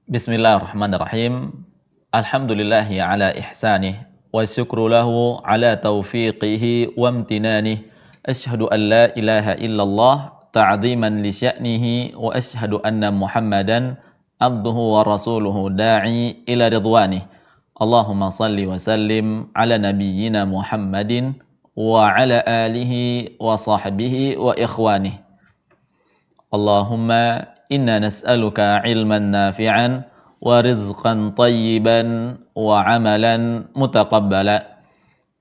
Bismillahirrahmanirrahim. Alhamdulillahi ala ihsanih wa syukru lahu ala taufiqihi wa amtinanih. Asyhadu an la ilaha illallah ta'ziman li sya'nihi wa asyhadu anna Muhammadan abduhu wa rasuluhu da'i ila ridwanih. Allahumma salli wa sallim ala nabiyyina Muhammadin wa ala alihi wa sahbihi wa ikhwanih. Allahumma inna nas'aluka ilman nafi'an wa rizqan tayyiban wa amalan mutaqabbala.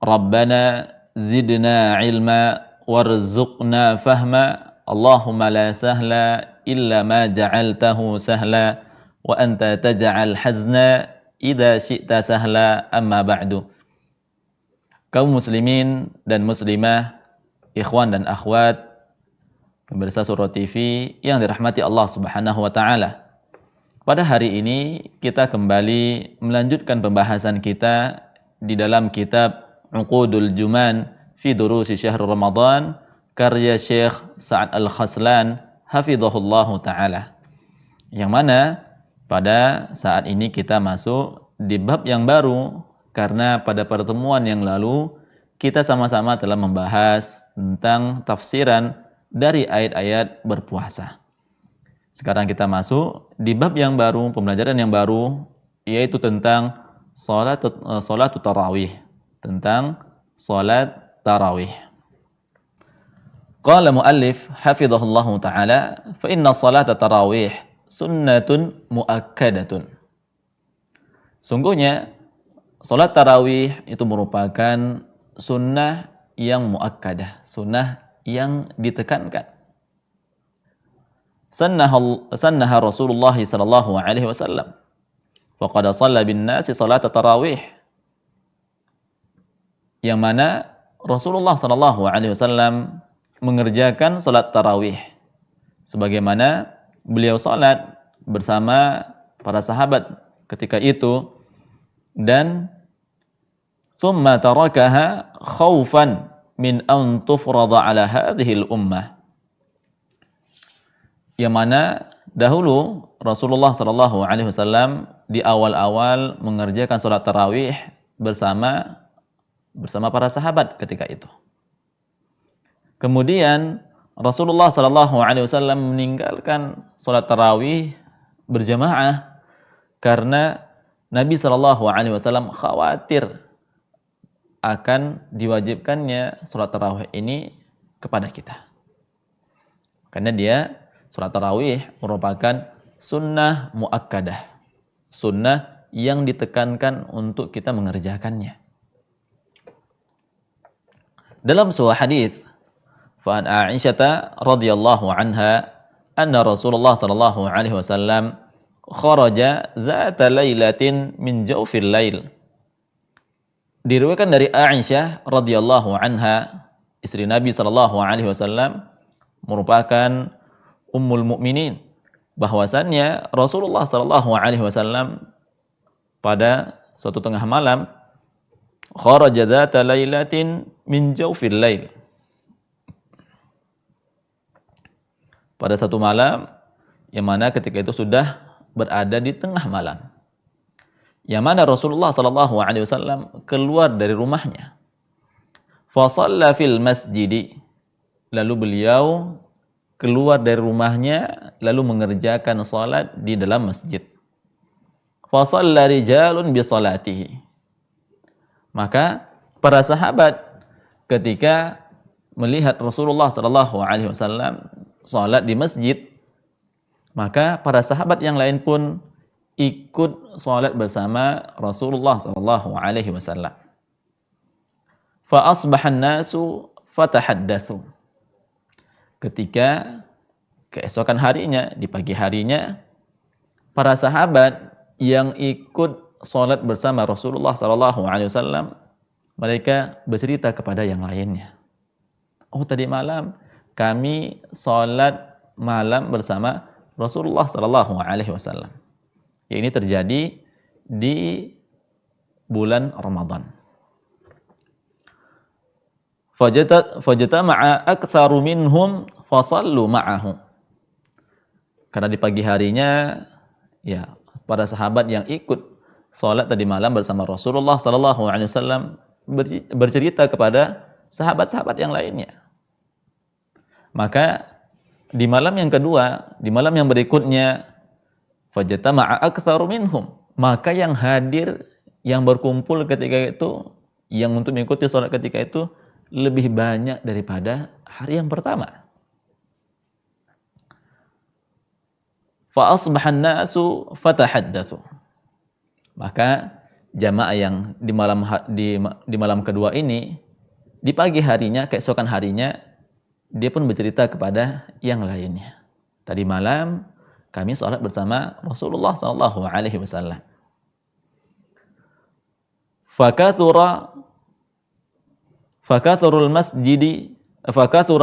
Rabbana zidna ilma warzuqna fahma. Allahumma la sahla illa ma ja'altahu sahla wa anta taj'al hazna idza syi'ta sahla, amma ba'du. Kaum muslimin dan muslimah, ikhwan dan akhwat pemirsa Surau TV yang dirahmati Allah Subhanahu wa taala. Pada hari ini kita kembali melanjutkan pembahasan kita di dalam kitab Uqudul Juman fi Durusi Syahr Ramadan karya Syekh Sa'ad Al-Khaslan hafizahullahu taala. Yang mana pada saat ini kita masuk di bab yang baru, karena pada pertemuan yang lalu kita sama-sama telah membahas tentang tafsiran dari ayat-ayat berpuasa. Sekarang kita masuk di bab yang baru, pembelajaran yang baru, yaitu tentang salat tarawih, tentang salat tarawih. Qala muallif hafizahullahu taala, fa inna salat tarawih sunnatun muakkadatun. Sungguhnya salat tarawih itu merupakan sunnah yang muakkadah, sunnah yang ditekankan. Sannaha Rasulullah sallallahu alaihi wasallam. Faqad shalla bin nasi salat tarawih. Yang mana Rasulullah sallallahu alaihi wasallam mengerjakan salat tarawih sebagaimana beliau salat bersama para sahabat ketika itu, dan summa tarakaha khaufan min an tufrada ala hadhil ummah. Yang mana dahulu Rasulullah sallallahu alaihi wasallam di awal-awal mengerjakan salat tarawih bersama para sahabat ketika itu. Kemudian Rasulullah sallallahu alaihi wasallam meninggalkan salat tarawih berjamaah karena Nabi sallallahu alaihi wasallam khawatir akan diwajibkannya salat tarawih ini kepada kita. Karena dia salat tarawih merupakan sunnah muakkadah, sunnah yang ditekankan untuk kita mengerjakannya. Dalam sebuah hadis, fa an Aisyah radhiyallahu anha anna Rasulullah sallallahu alaihi wasallam kharaja dzata lailatin min jawfil lail. Diriwayatkan dari Aisyah radhiyallahu anha, istri Nabi sallallahu alaihi wasallam, merupakan ummul mukminin, bahwasannya Rasulullah sallallahu alaihi wasallam pada suatu tengah malam kharaja dzata lailatin min jawfil lail. Pada satu malam yang mana ketika itu sudah berada di tengah malam, yang mana Rasulullah sallallahu alaihi wasallam keluar dari rumahnya. Fa shalla fil masjid. Lalu beliau keluar dari rumahnya lalu mengerjakan salat di dalam masjid. Fa shalla rijalun bi salatihi. Maka para sahabat ketika melihat Rasulullah sallallahu alaihi wasallam salat di masjid, maka para sahabat yang lain pun ikut salat bersama Rasulullah sallallahu alaihi wasallam. Fa asbahan nasu fatahaddatsu. Ketika keesokan harinya, di pagi harinya, para sahabat yang ikut salat bersama Rasulullah sallallahu alaihi wasallam, mereka bercerita kepada yang lainnya. Oh, tadi malam kami salat malam bersama Rasulullah sallallahu alaihi wasallam. Ya, ini terjadi di bulan Ramadan. Fajtama'a aktsaru minhum fasallu ma'ahu. Karena di pagi harinya ya para sahabat yang ikut sholat tadi malam bersama Rasulullah sallallahu alaihi wasallam bercerita kepada sahabat-sahabat yang lainnya. Maka di malam yang kedua, di malam yang berikutnya, fajtama'a aktsaru minhum, maka yang hadir, yang berkumpul ketika itu, yang untuk mengikuti sholat ketika itu lebih banyak daripada hari yang pertama. Fa asbahan nasu fatahaddatsu. Maka jamaah yang di malam kedua ini, di pagi harinya, keesokan harinya, dia pun bercerita kepada yang lainnya. Tadi malam kami sholat bersama Rasulullah sallallahu alaihi wasallam. Fakathura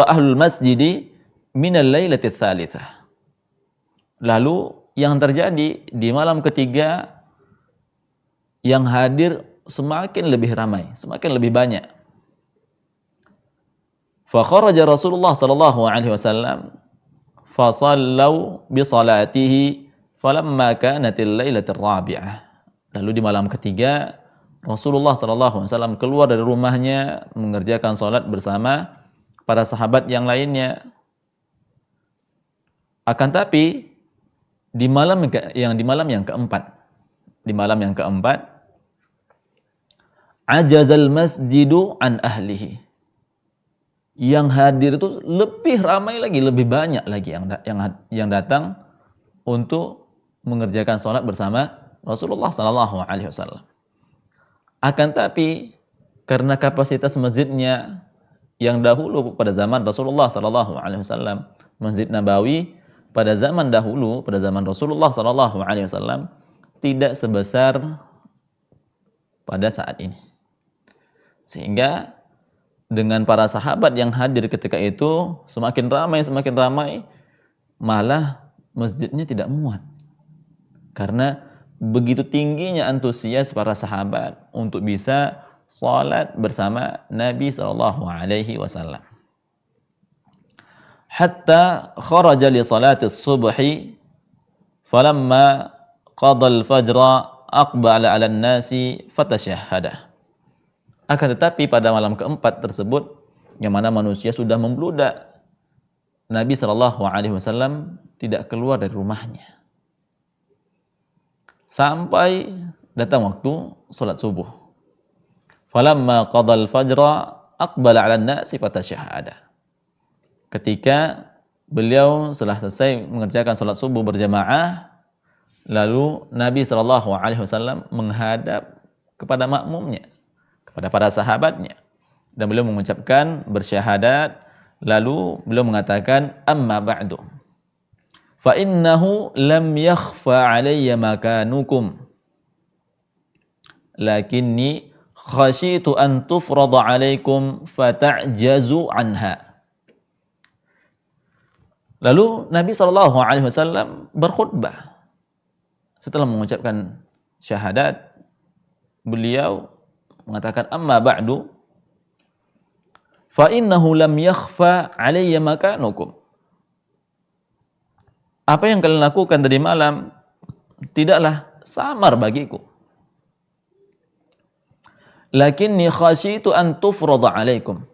ahlul masjidi minal lailati tsalitsah. Lalu yang terjadi di malam ketiga, yang hadir semakin lebih ramai, semakin lebih banyak. Fa kharaja Rasulullah sallallahu alaihi wasallam fa sallau bi salatihi falamma kanatil lailatir rabi'ah. Lalu di malam ketiga Rasulullah sallallahu alaihi wasallam keluar dari rumahnya mengerjakan salat bersama para sahabat yang lainnya. Akan tapi di malam yang keempat, ajazal masjidu an ahlihi. Yang hadir itu lebih ramai lagi, lebih banyak lagi yang datang untuk mengerjakan salat bersama Rasulullah sallallahu alaihi wasallam. Akan tapi karena kapasitas masjidnya yang dahulu pada zaman Rasulullah sallallahu alaihi wasallam, Masjid Nabawi pada zaman dahulu, pada zaman Rasulullah sallallahu alaihi wasallam tidak sebesar pada saat ini. Sehingga dengan para sahabat yang hadir ketika itu semakin ramai, malah masjidnya tidak muat. Karena begitu tingginya antusias para sahabat untuk bisa salat bersama Nabi sallallahu alaihi wasallam. Hatta kharaja li salati as-subhi falamma qada al-fajra aqbala 'ala an-nasi fatashahhada. Akan tetapi pada malam keempat tersebut, yang mana manusia sudah membludak, Nabi sallallahu alaihi wasallam tidak keluar dari rumahnya sampai datang waktu salat subuh. Falamma qadal fajra aqbala 'alan nasi fatashahhada. Ketika beliau setelah selesai mengerjakan salat subuh berjamaah, lalu Nabi sallallahu alaihi wasallam menghadap kepada makmumnya, kepada para sahabatnya, dan beliau mengucapkan bersyahadat, lalu beliau mengatakan amma ba'du fa innahu lam yakhfa 'alayya makanukum lakinni khasyitu an tufrada 'alaykum fata'jazu 'anha. Lalu Nabi sallallahu alaihi wasallam berkhutbah. Setelah mengucapkan syahadat, beliau mengatakan amma ba'du fa innahu lam yakhfa 'alayya makanukum. Apa yang kalian lakukan tadi malam tidaklah samar bagiku. Lakinni khasyitu an tufrada 'alaikum.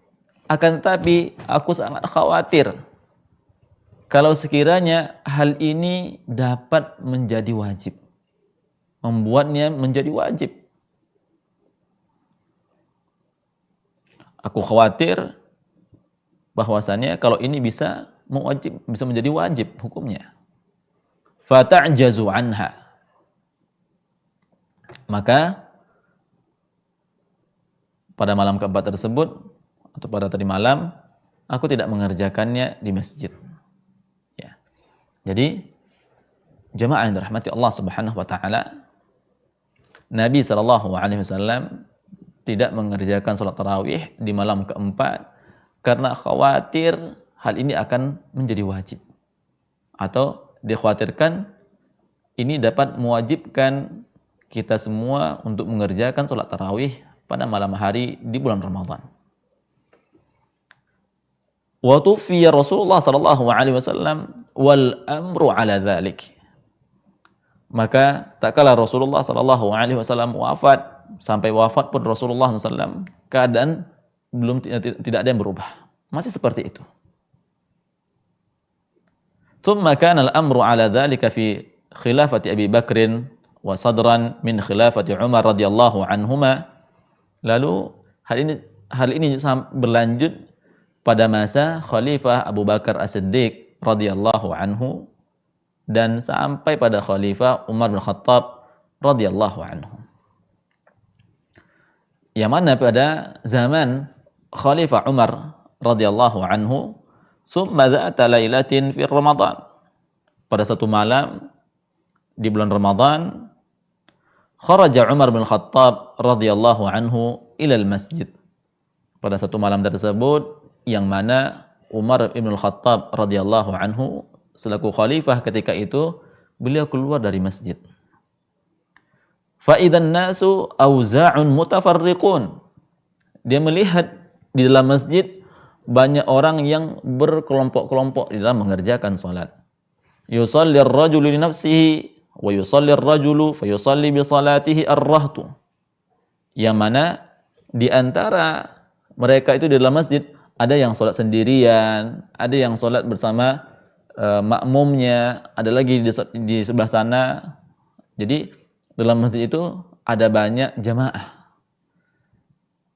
Akan tetapi aku sangat khawatir kalau sekiranya hal ini dapat menjadi wajib, membuatnya menjadi wajib. Aku khawatir bahwasannya kalau ini bisa menjadi wajib hukumnya. Fata'jazu anha. Maka pada malam keempat tersebut, atau pada tadi malam, aku tidak mengerjakannya di masjid. Ya. Jadi jemaah yang dirahmati Allah Subhanahu wa taala, Nabi sallallahu alaihi wasallam tidak mengerjakan salat tarawih di malam keempat karena khawatir hal ini akan menjadi wajib, atau dikhawatirkan ini dapat mewajibkan kita semua untuk mengerjakan salat tarawih pada malam hari di bulan Ramadan. Wa tufiya Rasulullah sallallahu alaihi wasallam wal amru ala dzalik. Maka tak kala Rasulullah sallallahu alaihi wasallam wafat, sampai wafat pun Rasulullah SAW keadaan tidak ada yang berubah. Masih seperti itu. Tsumma kana al-amru ala dzalika fi khilafati Abi Bakrin wa sadran min khilafati Umar radhiyallahu anhuma. Lalu hal ini berlanjut pada masa Khalifah Abu Bakar As-Siddiq radhiyallahu anhu dan sampai pada Khalifah Umar bin Khattab radhiyallahu anhu. Yang mana pada zaman Khalifah Umar radhiyallahu anhu, summa dzata lailatin fi Ramadan. Pada satu malam di bulan Ramadan, kharaja Umar bin Khattab radhiyallahu anhu ila al-masjid. Pada satu malam tersebut yang mana Umar bin Khattab radhiyallahu anhu selaku khalifah ketika itu, beliau keluar dari masjid. Fa idzan nasu auza'un mutafarriqun. Dia melihat di dalam masjid banyak orang yang berkelompok-kelompok di dalam mengerjakan salat. Yusalli ar-rajulu li nafsihi wa yusalli ar-rajulu fa yusalli bi salatihi ar-rahtu. Yang mana di antara mereka itu di dalam masjid ada yang salat sendirian, ada yang salat bersama makmumnya, ada lagi di sebelah sana. Jadi dalam masjid itu ada banyak jamaah,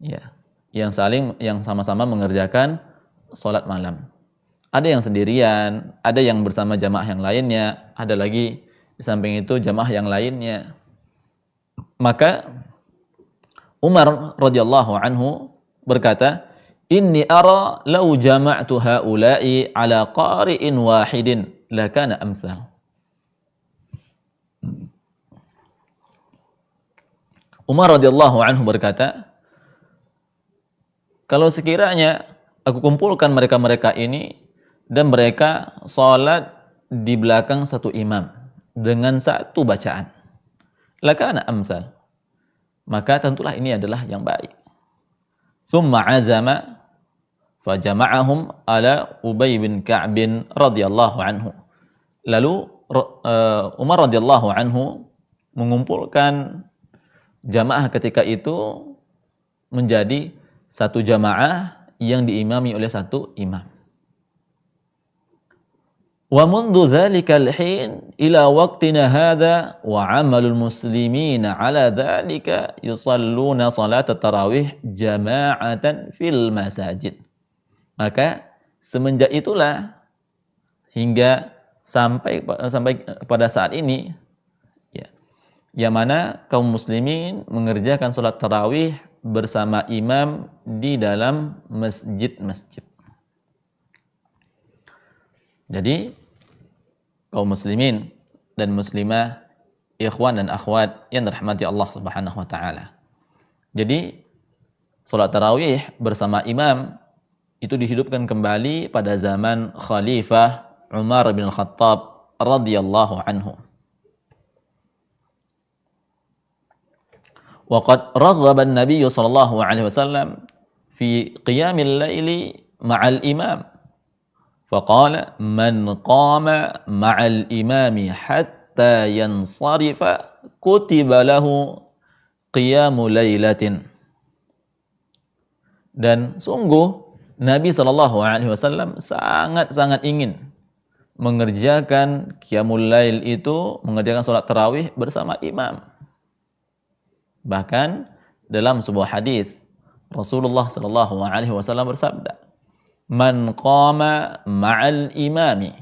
ya, yang sama-sama mengerjakan sholat malam. Ada yang sendirian, ada yang bersama jamaah yang lainnya, ada lagi di samping itu jamaah yang lainnya. Maka Umar radhiyallahu anhu berkata, Inni ara law jama'tu haula'i ala qari'in wahidin lakana amsal. Umar radhiyallahu anhu berkata, kalau sekiranya aku kumpulkan mereka-mereka ini dan mereka salat di belakang satu imam dengan satu bacaan, lakana amsal, maka tentulah ini adalah yang baik. Tsumma azama fajama'ahum ala Ubay bin Ka'b radhiyallahu anhu. Lalu Umar radhiyallahu anhu mengumpulkan jamaah ketika itu menjadi satu jamaah yang diimami oleh satu imam. Wa mundu dzalikal hin ila waqtina hadza wa 'amalul muslimina 'ala dzalika yusalluna salat tarawih jama'atan fil masajid. Maka semenjak itulah hingga sampai pada saat ini, ya, yang mana kaum muslimin mengerjakan salat tarawih bersama imam di dalam masjid-masjid. Jadi kaum muslimin dan muslimah, ikhwan dan akhwat yang dirahmati Allah Subhanahu wa taala. Jadi salat tarawih bersama imam itu dihidupkan kembali pada zaman Khalifah Umar bin Khattab radhiyallahu anhu. Wa qad raghaba an-nabiy sallallahu alaihi wasallam fi qiyamil laili ma'al imam. Faqala man qama ma'al imami hatta yansarifa kutiba lahu qiyamu lailatin. Dan sungguh Nabi SAW sangat-sangat ingin mengerjakan qiyamul lail itu, mengerjakan salat tarawih bersama imam. Bahkan dalam sebuah hadis Rasulullah SAW bersabda, "Man qama ma'al imami."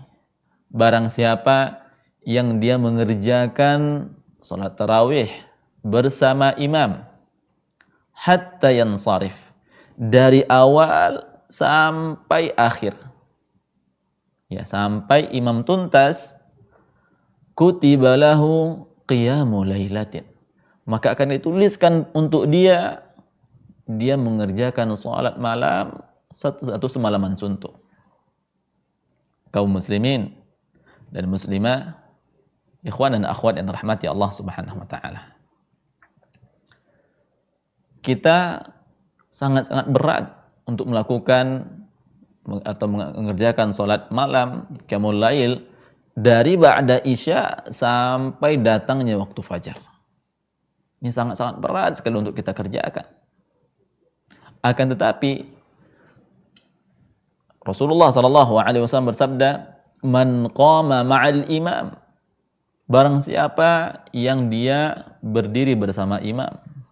Barang siapa yang dia mengerjakan salat tarawih bersama imam hatta yansarif, dari awal sampai akhir, ya, sampai imam tuntas, kutiba lahu qiyamu lailatin, maka akan dituliskan untuk dia mengerjakan salat malam satu semalaman suntuk. Kaum muslimin dan muslimah, ikhwan dan akhwat yang dirahmati Allah Subhanahu wa taala, kita sangat-sangat berat untuk melakukan atau mengerjakan salat malam qiyamul lail dari ba'da isya sampai datangnya waktu fajar. Ini sangat-sangat berat sekali untuk kita kerjakan. Akan tetapi Rasulullah SAW bersabda, "Man qama ma'al imam." Barang siapa yang dia berdiri bersama imam,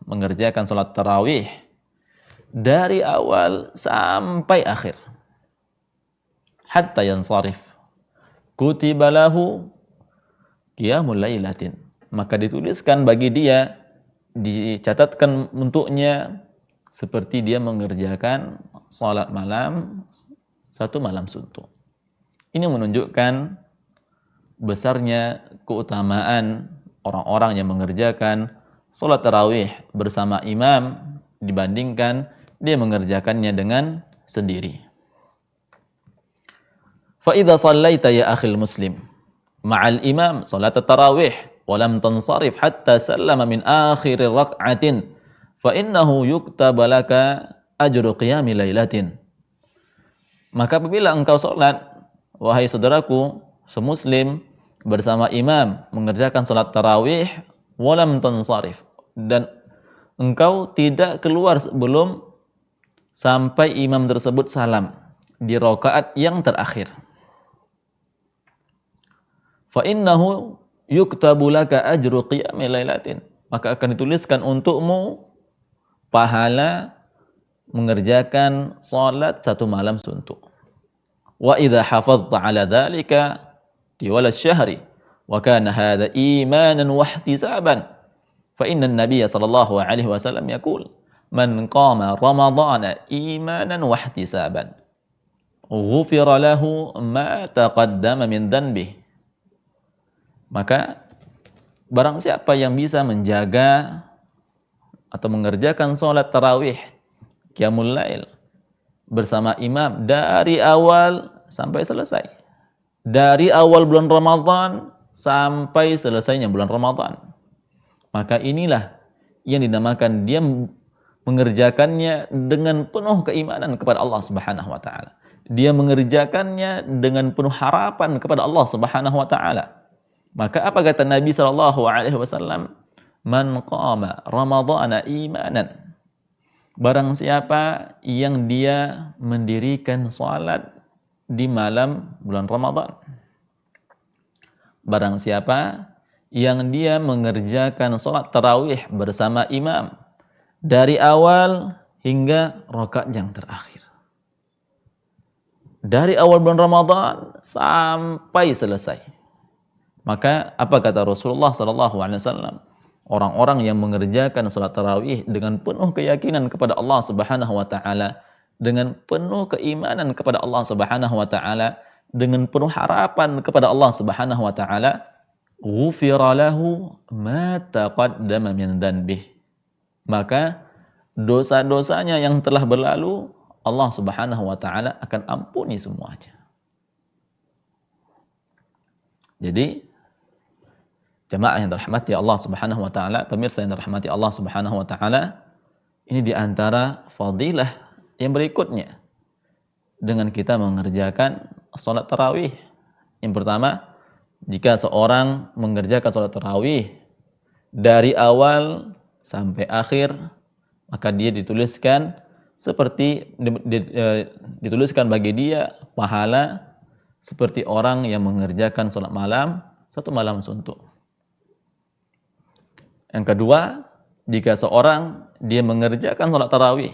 mengerjakan salat tarawih dari awal sampai akhir, hatta yansarif, kutiba lahu qiyamul lailatin. Maka dituliskan bagi dia, dicatatkan untuknya seperti dia mengerjakan salat malam satu malam suntuk. Ini menunjukkan besarnya keutamaan orang-orang yang mengerjakan salat tarawih bersama imam dibandingkan dia mengerjakannya dengan sendiri. Fa idza shallaita ya akhil muslim ma'al imam salat tarawih wa lam tansarif hatta sallama min akhir rak'atin fa innahu yuktab laka ajru qiyami lailatin. Maka apabila engkau salat, wahai saudaraku semuslim, bersama imam mengerjakan salat tarawih walam tansarif, dan engkau tidak keluar sebelum sampai imam tersebut salam di rakaat yang terakhir, fa innahu yuktabu laka ajru qiyami lailatin, maka akan dituliskan untukmu pahala mengerjakan salat satu malam suntuk. Wa idza hafadhta ala dzalika tiwal asy-syahri wa kana hadza imanan wa ihtisaban fa inna an-nabiy sallallahu alaihi wasallam yaqul man qama ramadhana imanan wa ihtisaban ghufira lahu ma taqaddama min dhanbihi. Maka barang siapa yang bisa menjaga atau mengerjakan salat tarawih qiyamul lail bersama imam dari awal sampai selesai, dari awal bulan Ramadan sampai selesainya bulan Ramadan, maka inilah yang dinamakan dia mengerjakannya dengan penuh keimanan kepada Allah Subhanahu wa taala. Dia mengerjakannya dengan penuh harapan kepada Allah Subhanahu wa taala. Maka apa kata Nabi sallallahu alaihi wasallam? Man qama ramadhana imanan. Barang siapa yang dia mendirikan salat di malam bulan Ramadan. Barang siapa yang dia mengerjakan salat tarawih bersama imam dari awal hingga rakaat yang terakhir. Dari awal bulan Ramadan sampai selesai. Maka apa kata Rasulullah SAW? Orang-orang yang mengerjakan salat tarawih dengan penuh keyakinan kepada Allah Subhanahu wa taala, dengan penuh keimanan kepada Allah Subhanahu wa taala, dengan penuh harapan kepada Allah Subhanahu wa taala, ghufira lahu ma taqaddama min dhanbihi. Maka dosa-dosanya yang telah berlalu Allah Subhanahu wa taala akan ampuni semuanya. Jadi jemaah yang dirahmati Allah Subhanahu wa taala, pemirsa yang dirahmati Allah Subhanahu wa taala, ini di antara fadilah yang berikutnya dengan kita mengerjakan salat tarawih. Yang pertama, jika seorang mengerjakan salat tarawih dari awal sampai akhir, maka dia dituliskan seperti dituliskan bagi dia pahala seperti orang yang mengerjakan salat malam satu malam suntuk. Yang kedua, jika seorang dia mengerjakan salat tarawih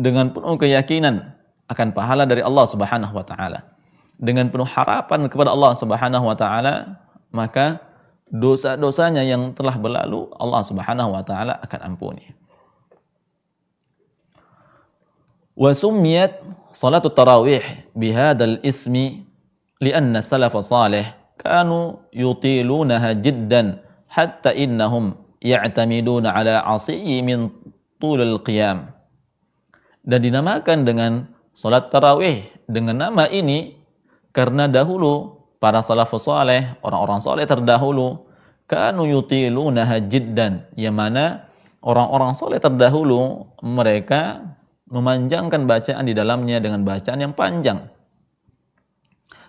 dengan penuh keyakinan akan pahala dari Allah Subhanahu wa taala, dengan penuh harapan kepada Allah Subhanahu wa taala, maka dosa-dosanya yang telah berlalu Allah Subhanahu wa taala akan ampuni. Wa summiyat salatut tarawih bihadzal ismi lianna salaf salih kanu yutilunaha jiddan hatta innahum ya'tamiduna ala 'asiyyi min tulil qiyam. Dan dinamakan dengan salat tarawih dengan nama ini karena dahulu para salafus saleh, orang-orang saleh terdahulu, kanu yutilunaha jiddan, yang mana orang-orang saleh terdahulu mereka memanjangkan bacaan di dalamnya dengan bacaan yang panjang.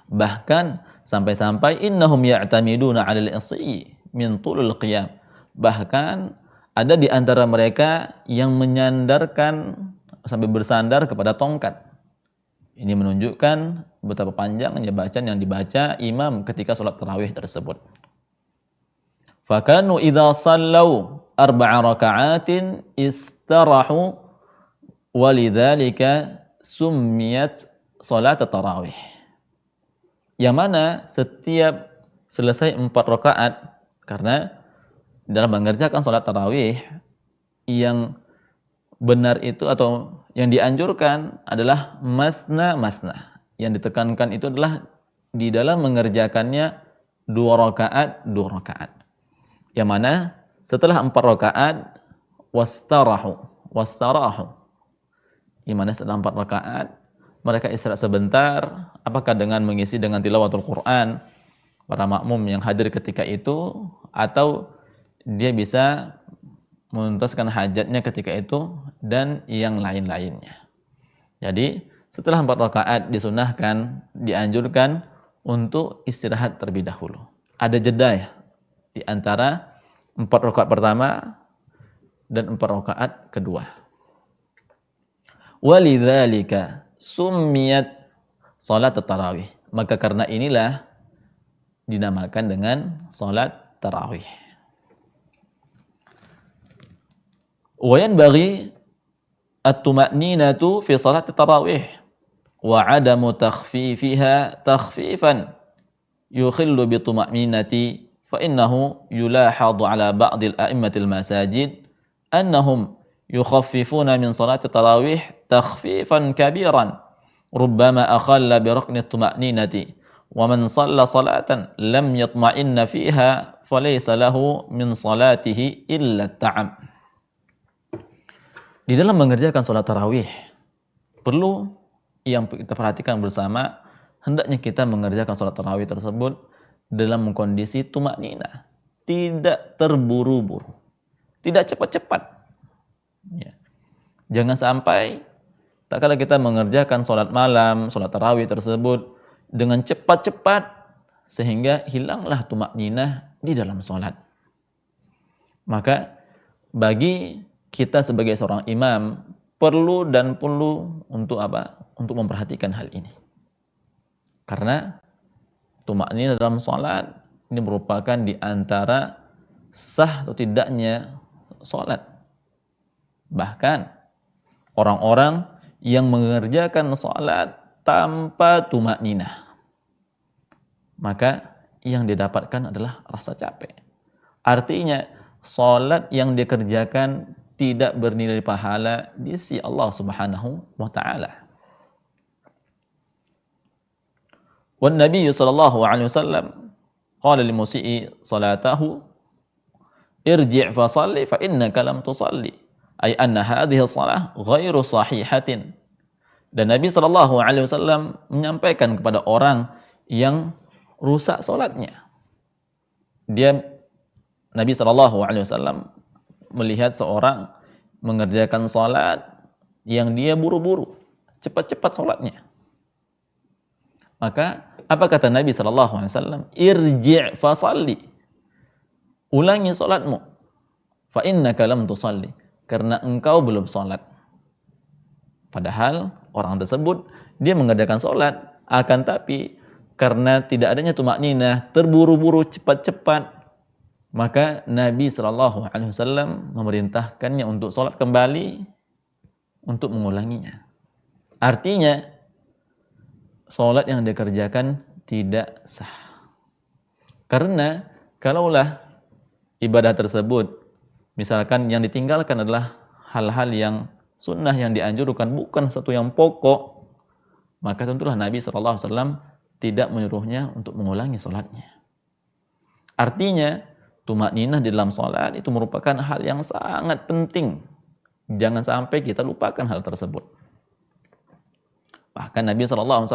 Bahkan Sampai-sampai innahum ya'tamiduna 'alal isyi min tulul qiyam. Bahkan ada di antara mereka yang menyandarkan sampai bersandar kepada tongkat. Ini menunjukkan betapa panjangnya bacaan yang dibaca imam ketika sholat tarawih tersebut. Fakanu idza sallau arba'a raka'atin istarahu walidzalika summiyat salat tarawih. Yang mana setiap selesai 4 rakaat, karena dalam mengerjakan salat tarawih yang benar itu atau yang dianjurkan adalah masna. Yang ditekankan itu adalah di dalam mengerjakannya 2 rakaat. Yang mana setelah 4 rakaat wastarahu. Yang mana setelah 4 rakaat mereka istirahat sebentar, apakah dengan mengisi dengan tilawatul Quran para makmum yang hadir ketika itu, atau dia bisa menuntaskan hajatnya ketika itu dan yang lain-lainnya. Jadi setelah 4 rakaat disunahkan, dianjurkan untuk istirahat terlebih dahulu. Ada jeda ya di antara 4 rakaat pertama dan 4 rakaat kedua. Walidzalika summiyat salat tarawih. Maka karena inilah dinamakan dengan salat tarawih. Wa yanbaghi at-tuma'ninatu fi salat tarawih wa 'adamu takhfifiha takhfifan yukhillu bi tuma'ninati fa innahu yulahadu 'ala ba'd al-a'immati al-masajid annahum yukhaffifuna min salat tarawih takhfifan kabiran rubbama akhalla bi rukni at-tuma'ninati wa man shalla salatan lam yatma'inna fiha falaysa lahu min salatihi illa at-ta'am. Di dalam mengerjakan sholat tarawih, perlu yang kita perhatikan bersama, hendaknya kita mengerjakan sholat tarawih tersebut dalam kondisi tumakninah, tidak terburu-buru, tidak cepat-cepat. Ya. Jangan sampai, tak kala kita mengerjakan sholat malam, sholat tarawih tersebut dengan cepat-cepat, sehingga hilanglah tumakninah di dalam sholat. Maka, bagi kita sebagai seorang imam perlu untuk apa? Untuk memperhatikan hal ini. Karena tumakninah dalam salat ini merupakan di antara sah atau tidaknya salat. Bahkan orang-orang yang mengerjakan salat tanpa tumakninah, maka yang didapatkan adalah rasa capek. Artinya salat yang dikerjakan tidak bernilai pahala di sisi Allah Subhanahu wa taala. Wan Nabi sallallahu alaihi wasallam qala lil musii salatahu irji' fa shalli fa innaka lam tusalli, ay anna hadhihi shalah ghairu sahihatin. Dan Nabi sallallahu alaihi wasallam menyampaikan kepada orang yang rusak salatnya. Nabi sallallahu alaihi wasallam melihat seorang mengerjakan salat yang dia buru-buru, cepat-cepat salatnya. Maka apa kata Nabi sallallahu alaihi wasallam? Irji' fa shalli. Ulangi salatmu. Fa innaka lam tusalli, karena engkau belum salat. Padahal orang tersebut dia mengerjakan salat, akan tapi karena tidak adanya tumakninah, terburu-buru, cepat-cepat, maka Nabi sallallahu alaihi wasallam memerintahkannya untuk salat kembali, untuk mengulanginya. Artinya salat yang dikerjakan tidak sah. Karena kalaulah ibadah tersebut misalkan yang ditinggalkan adalah hal-hal yang sunnah yang dianjurkan, bukan satu yang pokok, maka tentulah Nabi sallallahu alaihi wasallam tidak menyuruhnya untuk mengulangi salatnya. Artinya tumakninah di dalam salat itu merupakan hal yang sangat penting. Jangan sampai kita lupakan hal tersebut. Bahkan Nabi SAW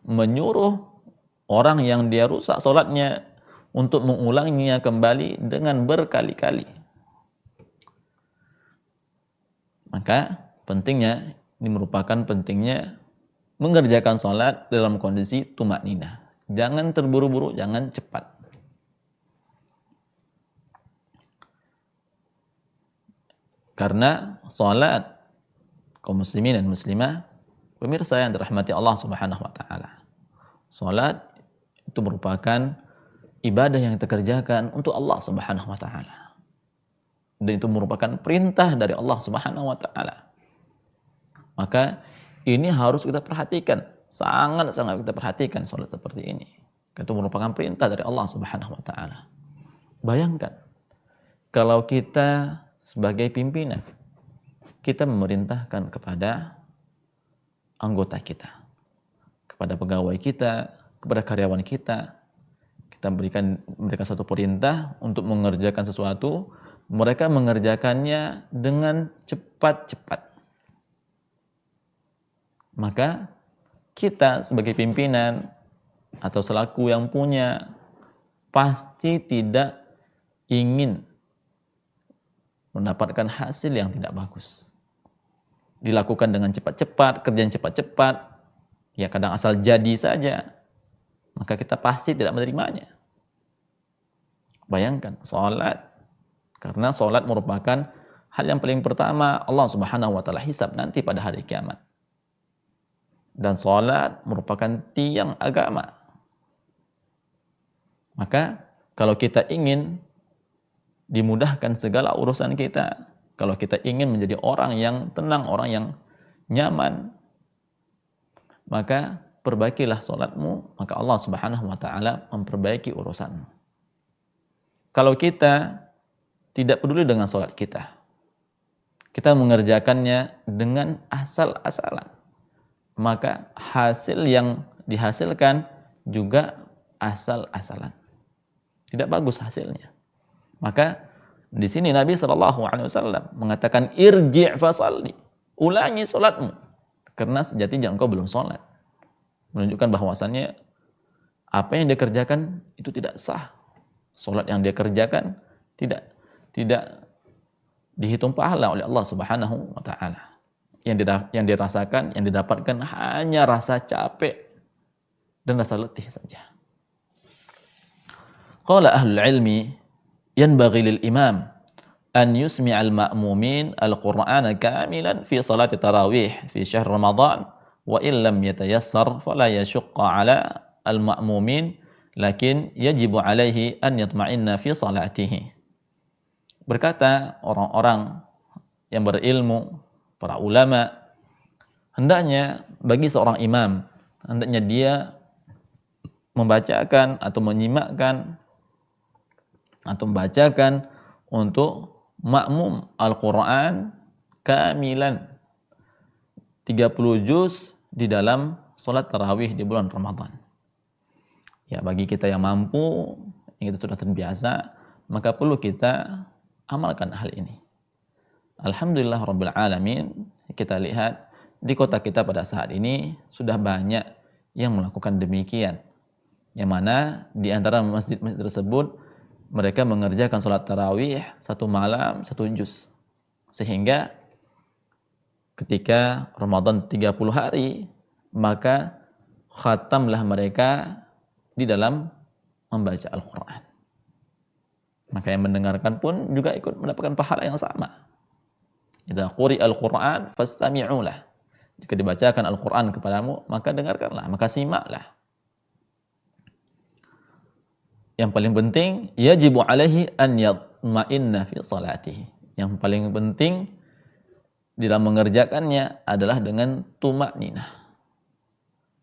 menyuruh orang yang dia rusak salatnya untuk mengulanginya kembali dengan berkali-kali. Maka ini merupakan pentingnya mengerjakan salat dalam kondisi tumakninah. Jangan terburu-buru, jangan cepat. Karena salat kaum muslimin dan muslimah, pemirsa yang dirahmati Allah Subhanahu wa taala. Salat itu merupakan ibadah yang kita kerjakan untuk Allah Subhanahu wa taala. Dan itu merupakan perintah dari Allah Subhanahu wa taala. Maka ini harus kita perhatikan, sangat-sangat kita perhatikan salat seperti ini. Itu merupakan perintah dari Allah Subhanahu wa taala. Bayangkan kalau kita sebagai pimpinan, kita memerintahkan kepada anggota kita, kepada pegawai kita, kepada karyawan kita, kita berikan mereka satu perintah untuk mengerjakan sesuatu, mereka mengerjakannya dengan cepat-cepat. Maka kita sebagai pimpinan atau selaku yang punya pasti tidak ingin mendapatkan hasil yang tidak bagus. Dilakukan dengan cepat-cepat, kerjaan cepat-cepat, ya kadang asal jadi saja, maka kita pasti tidak menerimanya. Bayangkan, sholat, karena sholat merupakan hal yang paling pertama Allah Subhanahu wa taala hisab nanti pada hari kiamat. Dan sholat merupakan tiang agama. Maka kalau kita ingin dimudahkan segala urusan kita, kalau kita ingin menjadi orang yang tenang, orang yang nyaman, maka perbaikilah sholatmu, maka Allah Subhanahu wa taala memperbaiki urusanmu. Kalau kita tidak peduli dengan sholat kita, kita mengerjakannya dengan asal-asalan, maka hasil yang dihasilkan juga asal-asalan. Tidak bagus hasilnya. Maka di sini Nabi SAW mengatakan irji' fasalli, ulangi salatmu karena sejatinya engkau belum salat. Menunjukkan bahwasannya apa yang dia kerjakan itu tidak sah. Salat yang dia kerjakan tidak dihitung pahala oleh Allah Subhanahu wa taala. Yang dirasakan, yang didapatkan hanya rasa capek dan rasa letih saja. Qala ahlul ilmi yanbaghi lil imam an yusmi'al ma'mumin al-Qur'ana kamilan fi salati tarawih fi syahr Ramadan wa in lam yatayassar fala yashqa 'ala al-ma'mumin lakin yajibu 'alaihi an yatma'inna fi salatihi. Berkata orang-orang yang berilmu, para ulama, hendaknya bagi seorang imam, hendaknya dia membacakan atau menyimakkan atau membacakan untuk makmum Al-Quran kamilan 30 juz di dalam sholat tarawih di bulan Ramadan. Ya, bagi kita yang mampu, yang kita sudah terbiasa, maka perlu kita amalkan hal ini. Alhamdulillah Rabbil Alamin, kita lihat di kota kita pada saat ini sudah banyak yang melakukan demikian. Yang mana di antara masjid-masjid tersebut mereka mengerjakan sholat tarawih satu malam, satu juz. Sehingga ketika Ramadan 30 hari, maka khatamlah mereka di dalam membaca Al-Quran. Maka yang mendengarkan pun juga ikut mendapatkan pahala yang sama. Idza quri'a Al-Quran fastami'u lah. Jika dibacakan Al-Quran kepadamu, maka dengarkanlah, maka simaklah. Yang paling penting, yajibu alaihi an yatma'inna fi salatihi. Yang paling penting di dalam mengerjakannya adalah dengan tuma'ninah,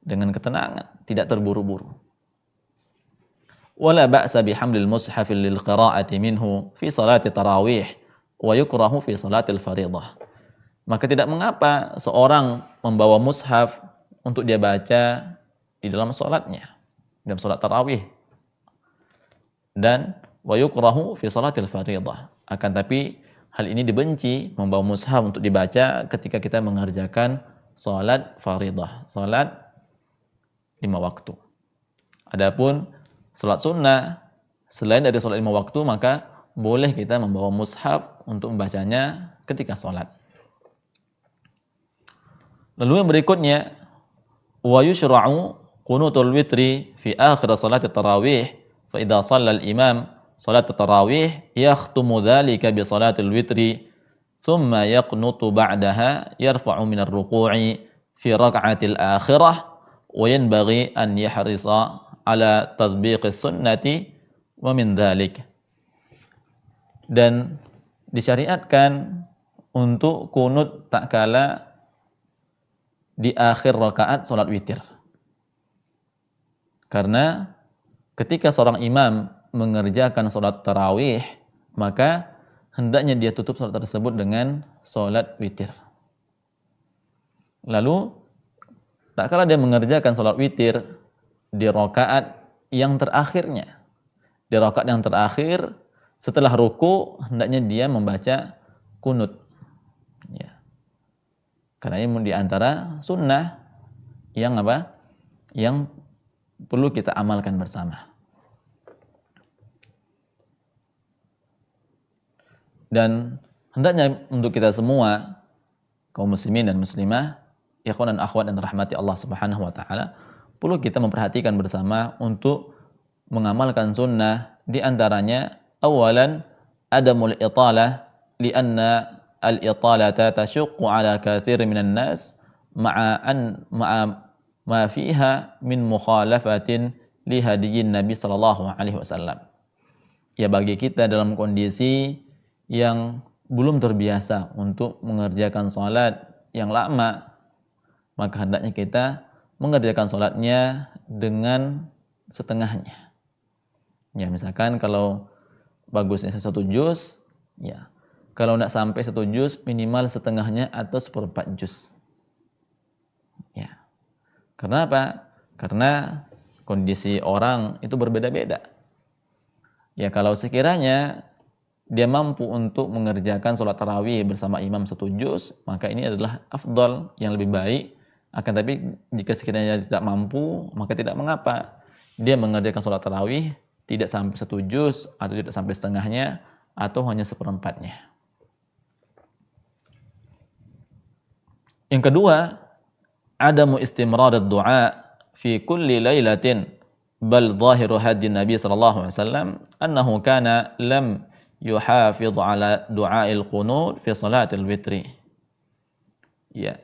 dengan ketenangan, tidak terburu-buru. Wala ba'sa bihamlil mushaf lil qira'ati minhu fi salati tarawih wa yukrahu fi salatil fariḍah. Maka tidak mengapa seorang membawa mushaf untuk dia baca di dalam salatnya, dalam salat tarawih. Dan wa yukrahu fi salatil fariḍah. Akan tapi hal ini dibenci, membawa mushaf untuk dibaca ketika kita mengerjakan salat fariḍah, salat 5 waktu. Adapun salat sunnah selain dari salat 5 waktu, maka boleh kita membawa mushaf untuk membacanya ketika salat. Lalu yang berikutnya wa yushra'u qunutul witri fi akhir salat tarawih fa idza shalla al-imam salat tarawih yakhtumu dzalika bi salatil witri thumma yaqnutu ba'daha yarfa'u min ar-ruku'i fi rak'atil akhirah wa yanbaghi an yahrisa ala tatbiqis sunnati wa min dzalik. Dan disyariatkan untuk kunut tak kala di akhir rakaat salat witir. Karena ketika seorang imam mengerjakan salat tarawih, maka hendaknya dia tutup salat tersebut dengan salat witir. Lalu tak kala dia mengerjakan salat witir di rakaat yang terakhirnya. Di rakaat yang terakhir setelah ruku hendaknya dia membaca kunut. Ya. Karena ini di antara sunnah yang apa? Yang perlu kita amalkan bersama. Dan hendaknya untuk kita semua kaum muslimin dan muslimah, ikhwan dan akhwat yang rahmati Allah Subhanahu wa taala, perlu kita memperhatikan bersama untuk mengamalkan sunnah. Di antaranya awalan adamul italah lianna al-italata tashuqqu ala katsir minan nas ma'a ma fiha min mukhalafatin li hadiyyin Nabi sallallahu alaihi wasallam. Ya, bagi kita dalam kondisi yang belum terbiasa untuk mengerjakan salat yang lama, maka hendaknya kita mengerjakan salatnya dengan setengahnya. Ya, misalkan kalau bagusnya satu juz, ya. Kalau tidak sampai satu juz, minimal setengahnya atau seperempat juz. Ya. Karena apa? Karena kondisi orang itu berbeda-beda. Ya, kalau sekiranya dia mampu untuk mengerjakan sholat tarawih bersama imam satu juz, maka ini adalah afdal, yang lebih baik. Akan tapi jika sekiranya tidak mampu, maka tidak mengapa dia mengerjakan sholat tarawih tidak sampai satu juz atau tidak sampai setengahnya atau hanya seperempatnya. Yang kedua, adamu istimrar ad-du'a fi kulli lailatin, bal zahiru hadyi Nabi sallallahu alaihi wasallam annahu kana lam yuhafidh ala du'ail qunut fi salatil witri. Ya.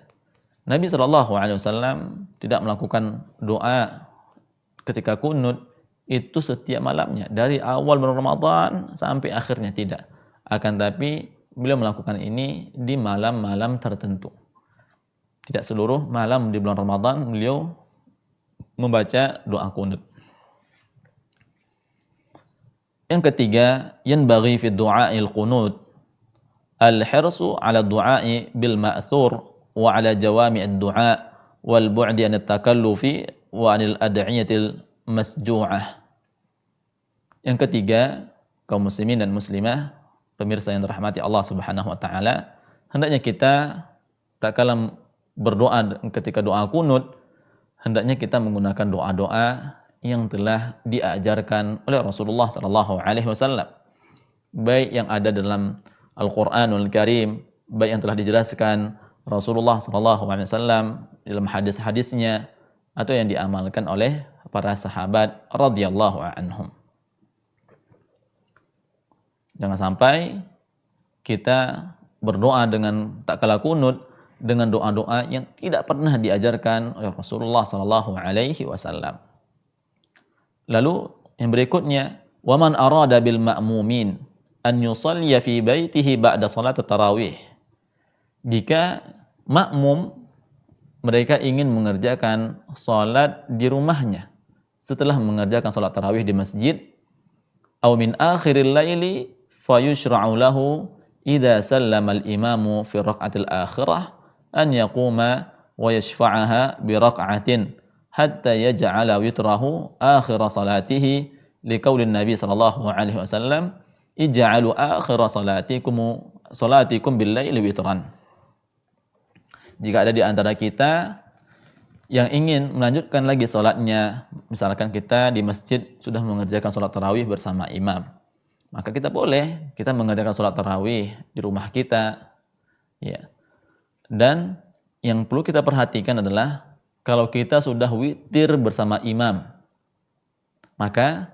Nabi sallallahu alaihi wasallam tidak melakukan doa ketika kunut itu setiap malamnya, dari awal bulan Ramadan sampai akhirnya tidak. Akan tapi beliau melakukan ini di malam-malam tertentu. Tidak seluruh malam di bulan Ramadan beliau membaca doa kunut. Yang ketiga, yanbaghi fi du'a'il qunut al-hirsu 'ala du'a'i bil ma'thur wa 'ala jawami' ad-du'a wal bu'di an at-takallufi wa 'anil ad'iyatil masju'ah. Yang ketiga, kaum muslimin dan muslimah, pemirsa yang dirahmati Allah Subhanahu wa taala, hendaknya kita tak kala berdoa ketika doa kunut, hendaknya kita menggunakan doa-doa yang telah diajarkan oleh Rasulullah sallallahu alaihi wasallam. Baik yang ada dalam Al-Qur'anul Karim, baik yang telah dijelaskan Rasulullah sallallahu alaihi wasallam dalam hadis-hadisnya, atau yang diamalkan oleh para sahabat radhiyallahu anhum. Jangan sampai kita berdoa dengan tak kala kunut dengan doa-doa yang tidak pernah diajarkan oleh Rasulullah sallallahu alaihi wasallam. Lalu yang berikutnya, wa man arada bil ma'mumin an yusalli fi baitihi ba'da salat tarawih. Jika makmum mereka ingin mengerjakan salat di rumahnya setelah mengerjakan salat tarawih di masjid, aw min akhiril laili fayushra'u lahu idza sallama al-imamu fi rak'atil akhirah an yaquma wa yashfa'aha bi rak'atin hatta yaj'ala witrahu akhir salatihi liqaulin Nabi sallallahu alaihi wasallam ij'alu akhir salatikum bil laili witran. Jika ada di antara kita yang ingin melanjutkan lagi salatnya, misalkan kita di masjid sudah mengerjakan salat tarawih bersama imam, maka kita boleh kita mengerjakan salat tarawih di rumah kita, ya. Dan yang perlu kita perhatikan adalah kalau kita sudah witir bersama imam, maka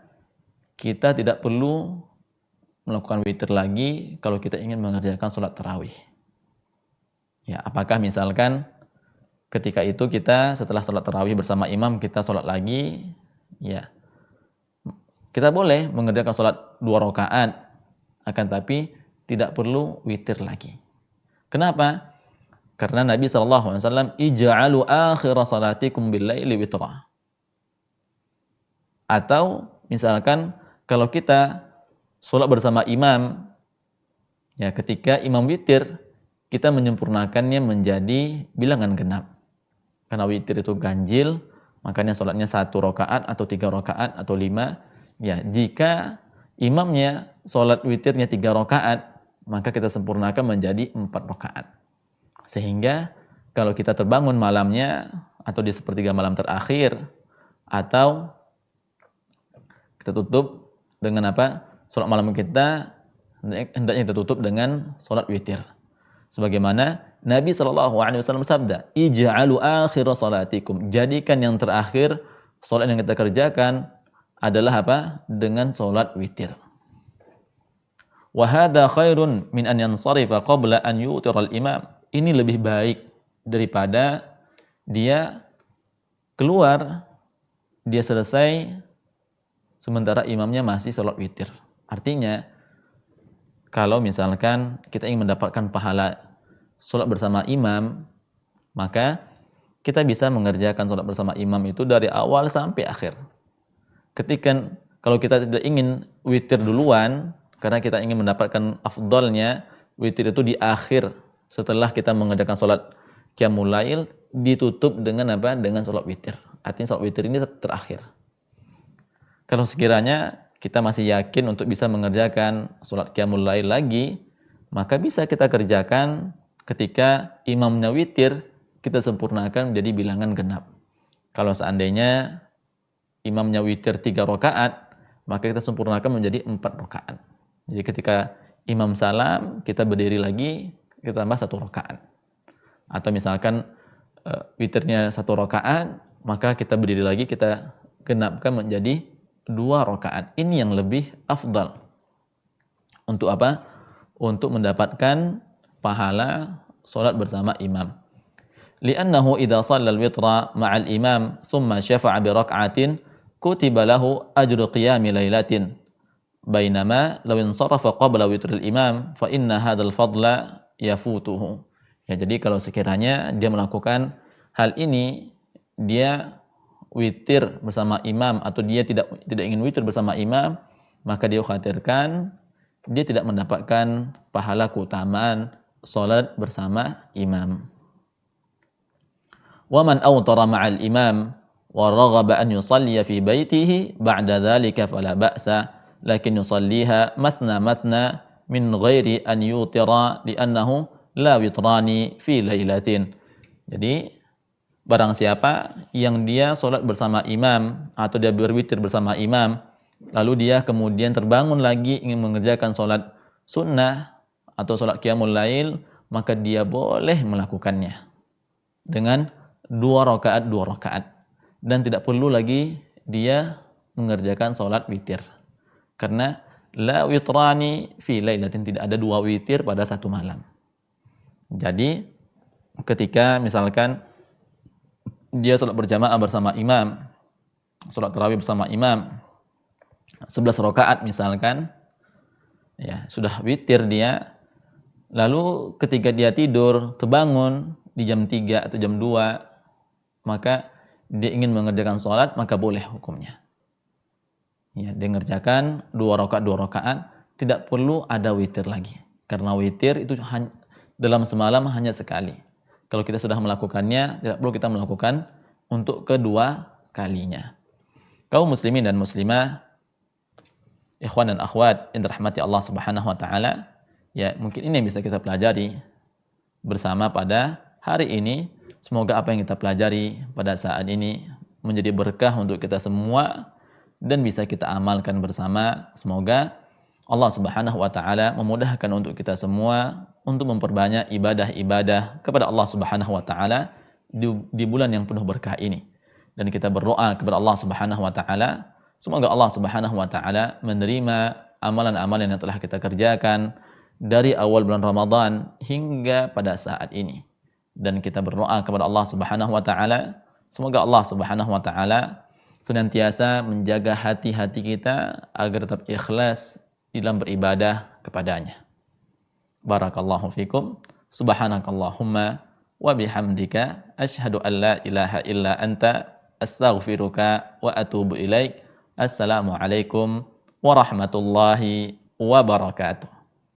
kita tidak perlu melakukan witir lagi kalau kita ingin mengerjakan sholat tarawih. Ya, apakah misalkan ketika itu kita setelah sholat tarawih bersama imam kita sholat lagi, ya kita boleh mengerjakan sholat 2 rakaat, akan tapi tidak perlu witir lagi. Kenapa? Karena Nabi SAW, ij'alu akhira salatikum bil-laili witra. Atau misalkan kalau kita sholat bersama imam, ya ketika imam witir, kita menyempurnakannya menjadi bilangan genap. Karena witir itu ganjil, makanya sholatnya 1 rakaat atau 3 rakaat atau 5. Ya, jika imamnya sholat witirnya 3 rakaat, maka kita sempurnakan menjadi 4 rakaat. Sehingga kalau kita terbangun malamnya atau di sepertiga malam terakhir, atau kita tutup dengan apa? Sholat malam kita hendaknya kita tutup dengan sholat witir. Sebagaimana Nabi SAW bersabda, ij'alu akhira salatikum. Jadikan yang terakhir sholat yang kita kerjakan adalah apa? Dengan sholat witir. Wa hadha khairun min an yansarifa qabla an yu'tira al-imam. Ini lebih baik daripada dia keluar, dia selesai sementara imamnya masih sholat witir. Artinya, kalau misalkan kita ingin mendapatkan pahala sholat bersama imam, maka kita bisa mengerjakan sholat bersama imam itu dari awal sampai akhir. Kalau kita tidak ingin witir duluan, karena kita ingin mendapatkan afdalnya, witir itu di akhir, setelah kita mengerjakan sholat qiyamul lail, ditutup dengan apa? Dengan sholat witir. Artinya sholat witir ini terakhir. Kalau sekiranya kita masih yakin untuk bisa mengerjakan sholat qiyamul lail lagi, maka bisa kita kerjakan ketika imamnya witir, kita sempurnakan menjadi bilangan genap. Kalau seandainya imamnya witir 3 rakaat, maka kita sempurnakan menjadi 4 rakaat. Jadi ketika imam salam, kita berdiri lagi, kita tambah 1 rakaat. Atau misalkan witirnya 1 rakaat, maka kita berdiri lagi, kita genapkan menjadi 2 rakaat. Ini yang lebih afdal. Untuk apa? Untuk mendapatkan pahala salat bersama imam. Li'annahu idza shalla al-witra ma'al imam thumma syafa'a bi rak'atin kutiba lahu ajru qiyami lailatin. Bainama law insarafa qabla witril imam fa inna hadzal fadla yafutuhu. Ya, jadi kalau sekiranya dia melakukan hal ini, dia witir bersama imam atau dia tidak ingin witir bersama imam, maka dia khawatirkan dia tidak mendapatkan pahala keutamaan salat bersama imam. Wa man awtara ma'al imam wa raghaba an yusalli fi baitihi ba'da dhalika fala ba'sa, lakin yusalliha mathna min ghairi an yutira li'annahu la witrani fi lailatin. Jadi barang siapa yang dia sholat bersama imam atau dia berwitir bersama imam, lalu dia kemudian terbangun lagi ingin mengerjakan sholat sunnah atau sholat qiyamul lail, maka dia boleh melakukannya dengan 2 rakaat dan tidak perlu lagi dia mengerjakan sholat witir. Karena la witrani fi lailatin, tidak ada 2 witir pada 1 malam. Jadi ketika misalkan dia sholat berjamaah bersama imam, sholat tarawih bersama imam 11 rakaat misalkan, ya sudah witir dia, lalu ketika dia tidur terbangun di jam 3 atau jam 2, maka dia ingin mengerjakan sholat, maka boleh hukumnya. Ya, dia mengerjakan 2 rakaat, tidak perlu ada witir lagi. Karena witir itu dalam semalam hanya sekali. Kalau kita sudah melakukannya, tidak perlu kita melakukan untuk kedua kalinya. Kaum muslimin dan muslimah, ikhwan dan akhwat yang dirahmati Allah Subhanahu wa taala, ya mungkin ini yang bisa kita pelajari bersama pada hari ini. Semoga apa yang kita pelajari pada saat ini menjadi berkah untuk kita semua dan bisa kita amalkan bersama. Semoga Allah Subhanahu wa taala memudahkan untuk kita semua untuk memperbanyak ibadah-ibadah kepada Allah Subhanahu wa taala di bulan yang penuh berkah ini. Dan kita berdoa kepada Allah Subhanahu wa taala, semoga Allah Subhanahu wa taala menerima amalan-amalan yang telah kita kerjakan dari awal bulan Ramadan hingga pada saat ini. Dan kita berdoa kepada Allah Subhanahu wa taala, semoga Allah Subhanahu wa taala senantiasa menjaga hati-hati kita agar tetap ikhlas dalam beribadah kepadanya. Barakallahu fikum. Subhanakallahumma wa bihamdika asyhadu an la ilaha illa anta astaghfiruka wa atubu ilaik. Assalamualaikum warahmatullahi wabarakatuh.